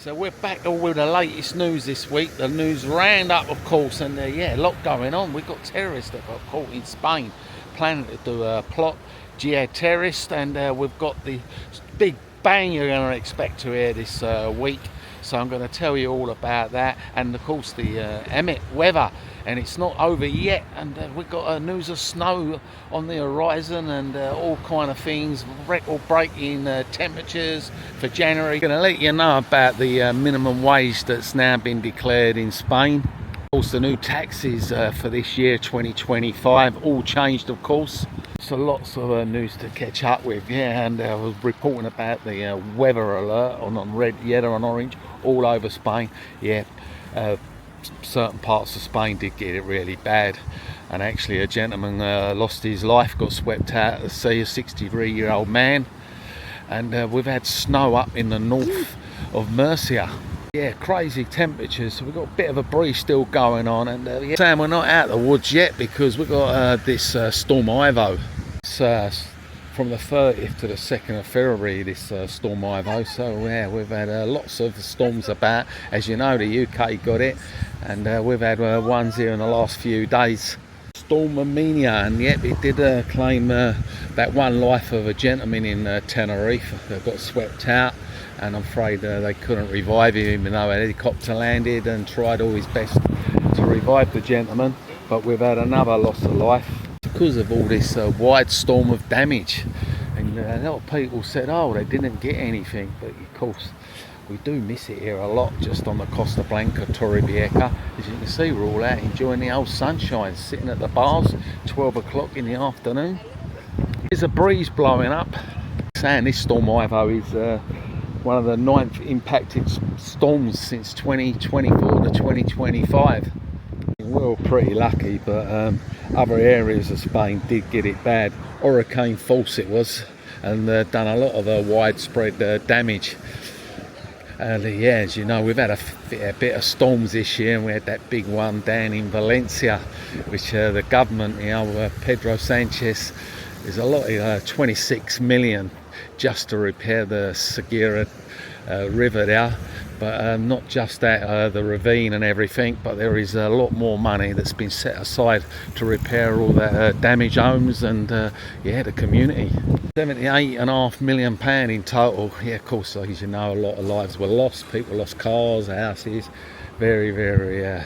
So we're back with the latest news this week. The news roundup, of course, and a lot going on. We've got terrorists that got caught in Spain, planning to do a plot, jihad terrorist, and we've got the big bang you're going to expect to hear this week. So I'm going to tell you all about that, and of course the Emmett weather, and it's not over yet, and we've got news of snow on the horizon and all kind of things, record-breaking temperatures for January. Going to let you know about the minimum wage that's now been declared in Spain. Of course, the new taxes for this year 2025 all changed, of course. So lots of news to catch up with, and I was reporting about the weather alert on red, yellow and orange all over Spain. Certain parts of Spain did get it really bad, and actually a gentleman lost his life, got swept out at the sea, a 63-year-old man. And we've had snow up in the north of Murcia. Crazy temperatures. So we've got a bit of a breeze still going on, and Sam, we're not out of the woods yet because we've got this Storm Ivo. It's from the 30th to the 2nd of February, this Storm Ivo. So we've had lots of storms about. As you know, the UK got it, and we've had ones here in the last few days. Storm Armenia, and it did claim that one life of a gentleman in Tenerife that got swept out. And I'm afraid they couldn't revive him, even though a helicopter landed and tried all his best to revive the gentleman. But we've had another loss of life because of all this wide storm of damage. And a lot of people said, oh, they didn't get anything. But of course, we do miss it here a lot, just on the Costa Blanca, Torrevieja. As you can see, we're all out enjoying the old sunshine, sitting at the bars, 12 o'clock in the afternoon. There's a breeze blowing up. Saying this Storm Ivo is one of the 9th impacted storms since 2024 to 2025. We're all pretty lucky, but other areas of Spain did get it bad. Hurricane Force it was, and done a lot of widespread damage. And as you know, we've had a bit of storms this year, and we had that big one down in Valencia, which the government, Pedro Sanchez, is a lot, 26 million just to repair the Segura river there. But not just that, the ravine and everything, but there is a lot more money that's been set aside to repair all the damaged homes and the community. £78.5 million in total. Of course, as you know, a lot of lives were lost. People lost cars, houses. Very, very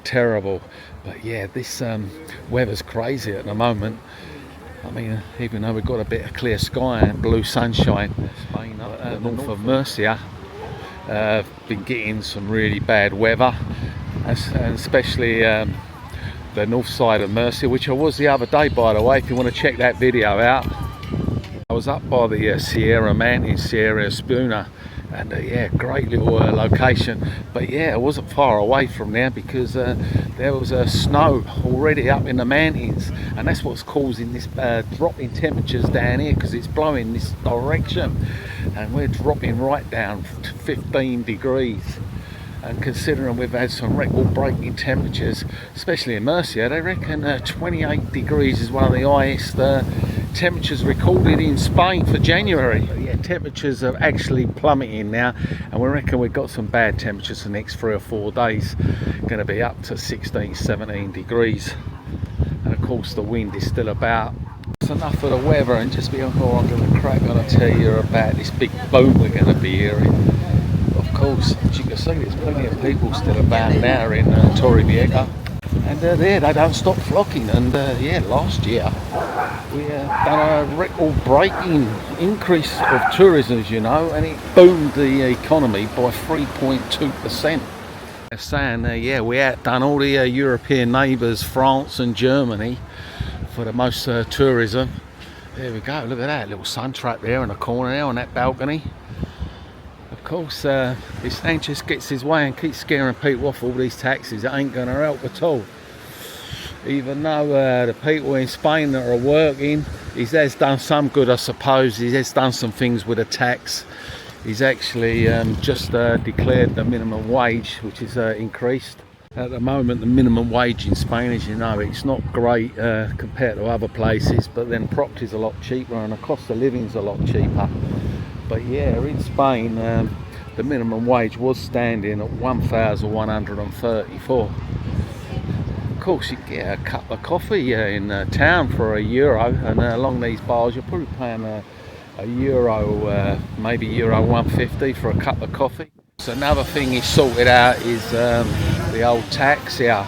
terrible. But this weather's crazy at the moment. I mean, even though we've got a bit of clear sky and blue sunshine, Spain up the north of Murcia been getting some really bad weather, and especially the north side of Murcia, which I was the other day, by the way, if you want to check that video out. I was up by the Sierra Mountains, Sierra Espuna, and great little location. But it wasn't far away from there because there was snow already up in the mountains, and that's what's causing this drop in temperatures down here, because it's blowing this direction, and we're dropping right down to 15 degrees. And considering we've had some record-breaking temperatures, especially in Murcia, they reckon 28 degrees is one of the highest temperatures recorded in Spain for January. Temperatures are actually plummeting now, and we reckon we've got some bad temperatures the next 3 or 4 days. Going to be up to 16, 17 degrees. And of course the wind is still about. That's enough of the weather, and just before I'm going to crack on and tell you about this big boom we're going to be hearing. Of course, as you can see, there's plenty of people still about now in Torrevieja, and they don't stop flocking. And last year we done a record-breaking increase of tourism, as you know, and it boomed the economy by 3.2%. They're saying we outdone all the European neighbours, France and Germany, for the most tourism. There we go, look at that little sun trap there in the corner there on that balcony. Of course, if Sanchez gets his way and keeps scaring people off all these taxes, it ain't going to help at all. Even though the people in Spain that are working, he has done some good, I suppose. He has done some things with the tax. He's actually just declared the minimum wage, which is increased. At the moment, the minimum wage in Spain, as you know, it's not great compared to other places, but then property's a lot cheaper and the cost of living's a lot cheaper. But in Spain, the minimum wage was standing at 1,134. Of course, you get a cup of coffee in town for €1, and along these bars you're probably paying a euro, maybe euro 150 for a cup of coffee. So another thing he's sorted out is the old tax here.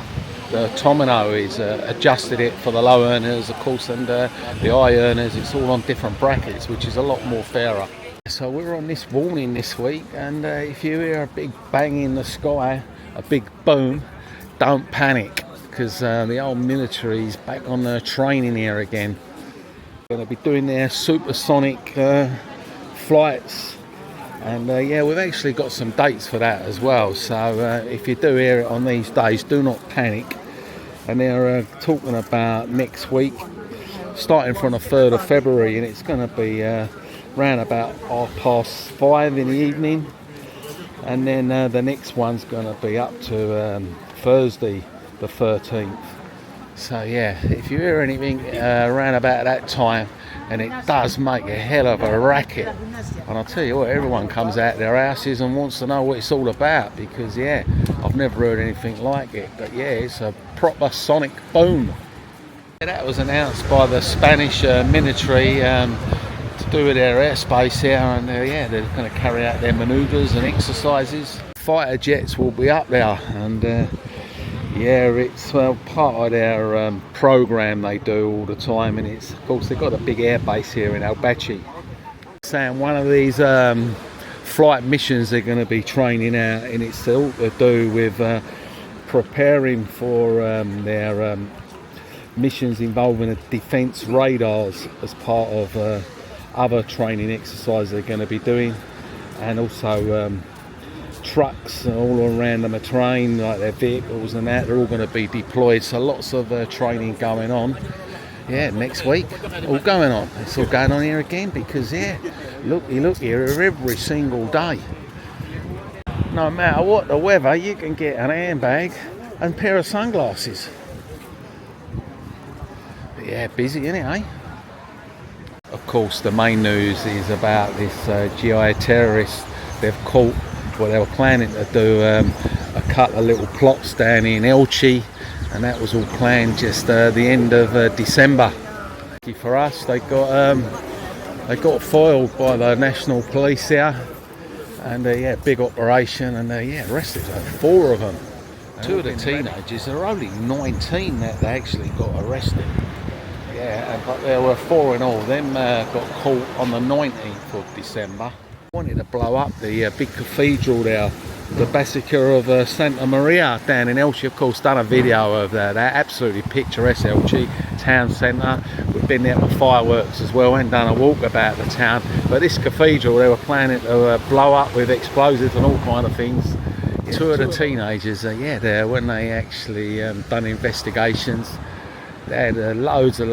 The Tomino is adjusted it for the low earners, of course, and the high earners. It's all on different brackets, which is a lot more fairer. So we're on this warning this week, and if you hear a big bang in the sky, a big boom, don't panic, because the old military is back on the training here again. They're going to be doing their supersonic flights, and yeah, we've actually got some dates for that as well. So if you do hear it on these days, do not panic. And they're talking about next week, starting from the 3rd of February, and it's going to be round about 5:30 in the evening, and then the next one's going to be up to Thursday the 13th. So yeah, if you hear anything around about that time, and it does make a hell of a racket, and I'll tell you what, everyone comes out their houses and wants to know what it's all about, because yeah, I've never heard anything like it. But yeah, it's a proper sonic boom. That was announced by the Spanish military to do with their airspace here, and yeah, they're going to carry out their manoeuvres and exercises. Fighter jets will be up there, and yeah, it's part of their program they do all the time, and it's, of course, they've got a big air base here in Albachi. Saying one of these flight missions they're going to be training out, and it's all to do with preparing for their missions involving defence radars as part of other training exercises they're going to be doing, and also trucks all around the terrain, like their vehicles and that, they're all going to be deployed. So lots of training going on. Yeah, next week, all going on. It's all going on here again, because yeah, look here every single day. No matter what the weather, you can get an handbag and a pair of sunglasses. But yeah, busy, isn't it, eh? Of course, the main news is about this GI terrorist they've caught. Well, they were planning to do a couple of little plots down in Elche, and that was all planned just the end of December. Lucky for us, they got foiled by the national police here, and yeah, big operation, and yeah, arrested 4 of them. 2 of the teenagers, they're only 19 that they actually got arrested. Yeah, but there were 4 in all. Them got caught on the 19th of December. Wanted to blow up the big cathedral there, the Basilica of Santa Maria down in Elche. Of course, done a video of that. Absolutely picturesque Elche town centre. We've been there for fireworks as well, and done a walk about the town. But this cathedral, they were planning to blow up with explosives and all kind of things. 2 of the teenagers, yeah, there when they actually done investigations, they had loads of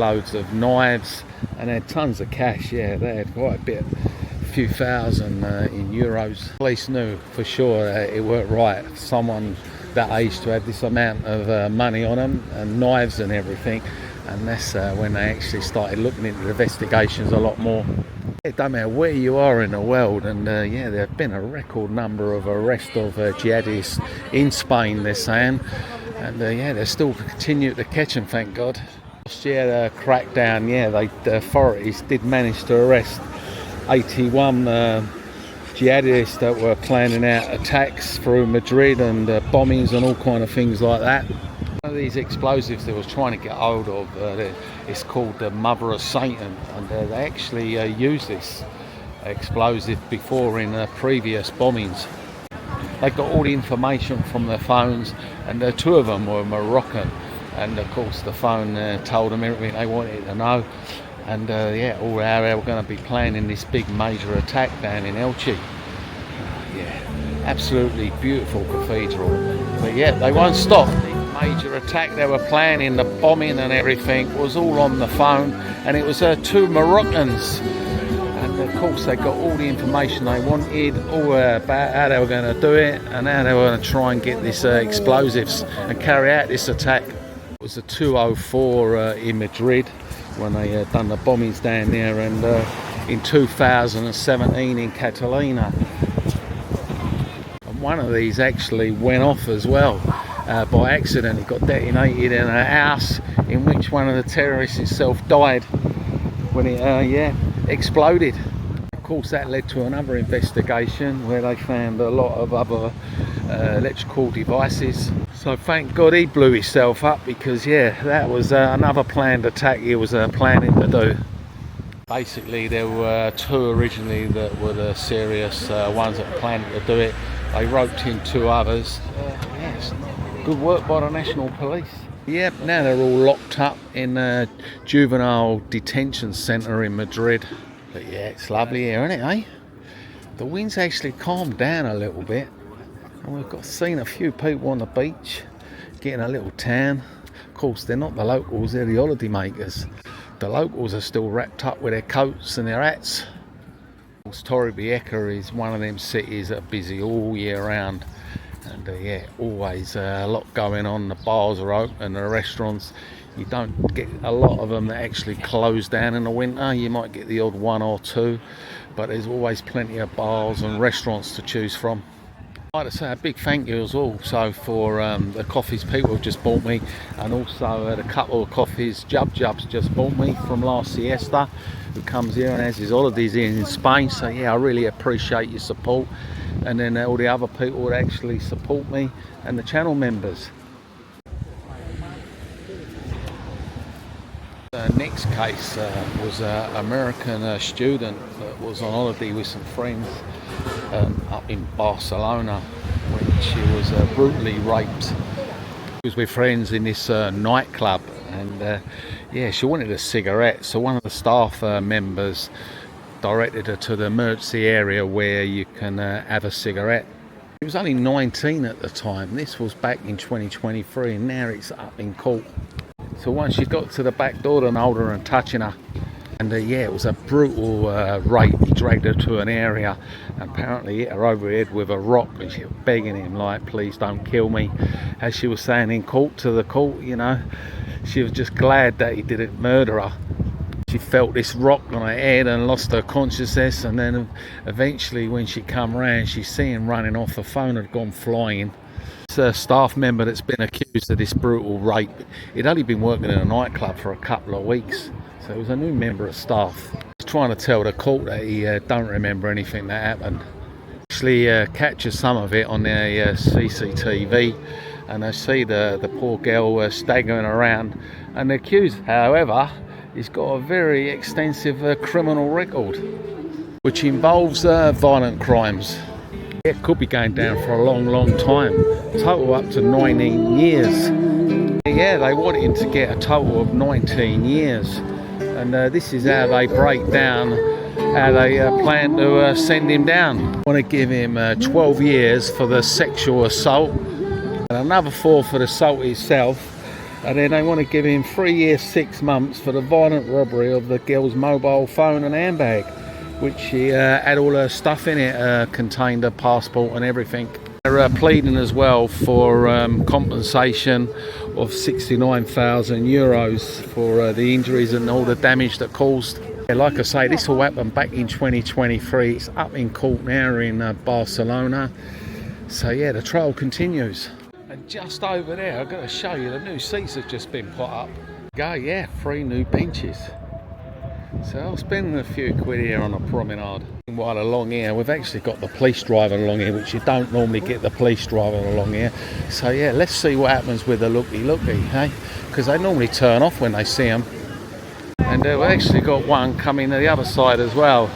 knives, and they had tons of cash. Yeah, they had quite a bit. Few thousand in euros. Police knew for sure it weren't right. Someone that age to have this amount of money on them, and knives and everything, and that's when they actually started looking into the investigations a lot more. It don't matter where you are in the world, and yeah, there have been a record number of arrests of jihadists in Spain, they're saying, and yeah, they're still continue to catch them, thank God. Last year, the crackdown, yeah, the authorities did manage to arrest 81 jihadists that were planning out attacks through Madrid and bombings and all kind of things like that. One of these explosives they was trying to get hold of, it's called the Mother of Satan, and they actually used this explosive before in previous bombings. They got all the information from their phones, and 2 of them were Moroccan, and of course the phone told them everything they wanted to know. And yeah, all how they were going to be planning this big major attack down in Elche. Yeah, absolutely beautiful cathedral. But yeah, they won't stop. The major attack they were planning, the bombing and everything, was all on the phone. And it was 2 Moroccans. And of course they got all the information they wanted, all about how they were going to do it, and how they were going to try and get this explosives and carry out this attack. It was a 2:04 in Madrid when they done the bombings down there, and in 2017 in Catalina. one of these actually went off as well by accident. It got detonated in a house in which one of the terrorists himself died when it exploded. Of course, that led to another investigation where they found a lot of other electrical devices. So thank God he blew himself up, because that was another planned attack he was planning to do. Basically, there were two originally that were the serious ones that planned to do it. They roped in two others. Yes, good work by the National Police. Yep, now they're all locked up in a juvenile detention centre in Madrid. But yeah, it's lovely here, isn't it, eh? The wind's actually calmed down a little bit. And we've seen a few people on the beach getting a little tan. Of course, they're not the locals, they're the holiday makers. The locals are still wrapped up with their coats and their hats. Torrevieja is one of them cities that are busy all year round. And always a lot going on. The bars are open, the restaurants. You don't get a lot of them that actually close down in the winter. You might get the odd one or two, but there's always plenty of bars and restaurants to choose from. I'd like to say a big thank you as also for the coffees people have just bought me, and also the couple of coffees Jub's just bought me from last siesta, who comes here and has his holidays in Spain. So yeah, I really appreciate your support, and then all the other people that actually support me and the channel members. The next case was an American student that was on holiday with some friends up in Barcelona, when she was brutally raped. She was with friends in this nightclub, and she wanted a cigarette, so one of the staff members directed her to the emergency area where you can have a cigarette. She was only 19 at the time. This was back in 2023, and now it's up in court. So once she got to the back door, they held her and touching her. And it was a brutal rape. He dragged her to an area and apparently hit her over the head with a rock, and she was begging him, like, please don't kill me. As she was saying in court to the court, she was just glad that he didn't murder her. She felt this rock on her head and lost her consciousness, and then eventually when she come round, she seen him running off. The phone had gone flying. It's a staff member that's been accused of this brutal rape. He'd only been working in a nightclub for a couple of weeks, so he was a new member of staff. He's trying to tell the court that he don't remember anything that happened. Actually captures some of it on their CCTV, and they see the poor girl staggering around. And the accused, however, he's got a very extensive criminal record, which involves violent crimes. It could be going down for a long, long time. Total up to 19 years. Yeah, they want him to get a total of 19 years. And this is how they break down, how they plan to send him down. Want to give him 12 years for the sexual assault, and another 4 for the assault itself. And then they want to give him 3 years, 6 months for the violent robbery of the girl's mobile phone and handbag, which she had all her stuff in it, contained her passport and everything. They're pleading as well for compensation of €69,000 for the injuries and all the damage that caused. Like I say, this all happened back in 2023. It's up in court now in Barcelona. So yeah, the trial continues. And just over there, I've got to show you, the new seats have just been put up. 3 new benches. So I was spending a few quid here on a promenade. While along here, we've actually got the police driving along here, which you don't normally get the police driving along here. So yeah, let's see what happens with the looky-looky, hey? Because they normally turn off when they see them. And we've actually got one coming to the other side as well.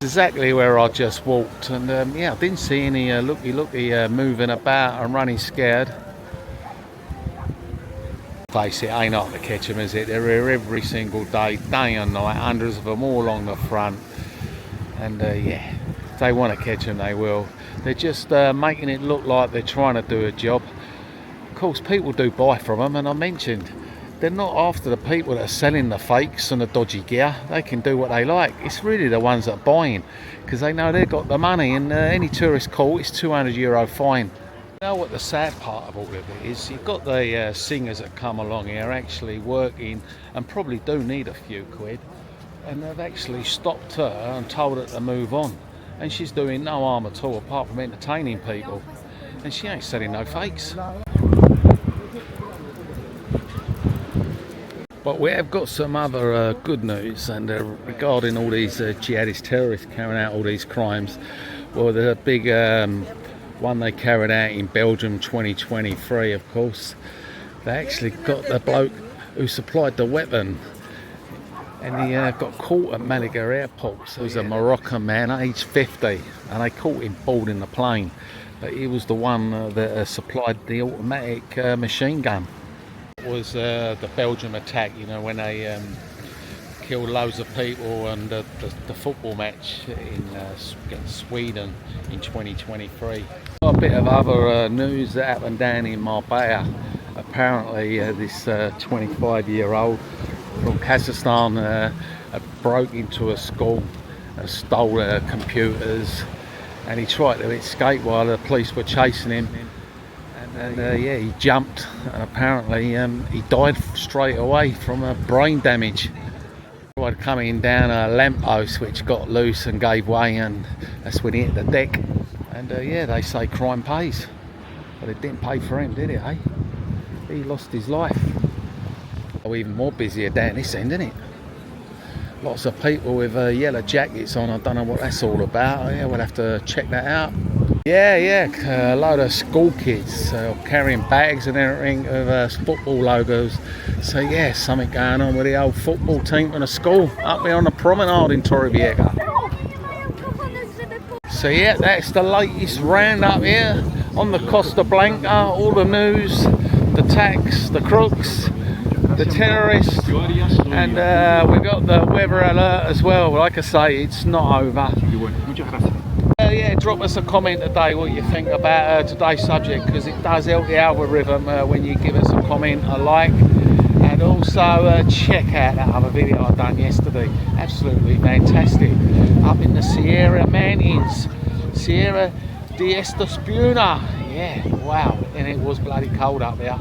Exactly where I just walked, and I didn't see any looky-looky moving about and running scared. Face it, ain't hard to catch them, is it? They're here every single day, day and night, hundreds of them all along the front. And if they want to catch them, they will. They're just making it look like they're trying to do a job. Of course, people do buy from them, and I mentioned, they're not after the people that are selling the fakes and the dodgy gear. They can do what they like. It's really the ones that are buying, because they know they've got the money, and any tourist caught, it's €200 fine. You know what the sad part of all of it is? You've got the singers that come along here actually working and probably do need a few quid, and they've actually stopped her and told her to move on. and she's doing no harm at all apart from entertaining people, and she ain't selling no fakes. But we have got some other good news, and regarding all these jihadist terrorists carrying out all these crimes. Well, the big one they carried out in Belgium 2023, of course, they actually got the bloke who supplied the weapon, and he got caught at Malaga airport. So he was a Moroccan man, aged 50, and they caught him boarding the plane. But he was the one that supplied the automatic machine gun. It was the Belgium attack, you know, when they killed loads of people, and the football match against Sweden in 2023. A bit of other news that happened down in Marbella. Apparently this 25-year-old from Kazakhstan broke into a school and stole computers, and he tried to escape while the police were chasing him. And yeah, he jumped, and apparently he died straight away from brain damage. He tried coming down a lamppost which got loose and gave way, and that's when he hit the deck. And yeah, they say crime pays, but it didn't pay for him, did it, eh? He lost his life. Oh, even more busier down this end, isn't it? Lots of people with yellow jackets on. I don't know what that's all about. Yeah, we'll have to check that out. Yeah, a load of school kids carrying bags and everything with football logos. So yeah, something going on with the old football team and a school up there on the promenade in Torrevieja. So yeah, that's the latest roundup here on the Costa Blanca. All the news, the tax, the crooks, the terrorists, and we've got the weather alert as well. Like I say, it's not over. Yeah, drop us a comment today what you think about today's subject, because it does help the algorithm when you give us a comment, a like, and also check out that other video I done yesterday. Absolutely fantastic, up in the Sierra Mountains, Sierra de Esta Spuna. Yeah, wow, and it was bloody cold up there.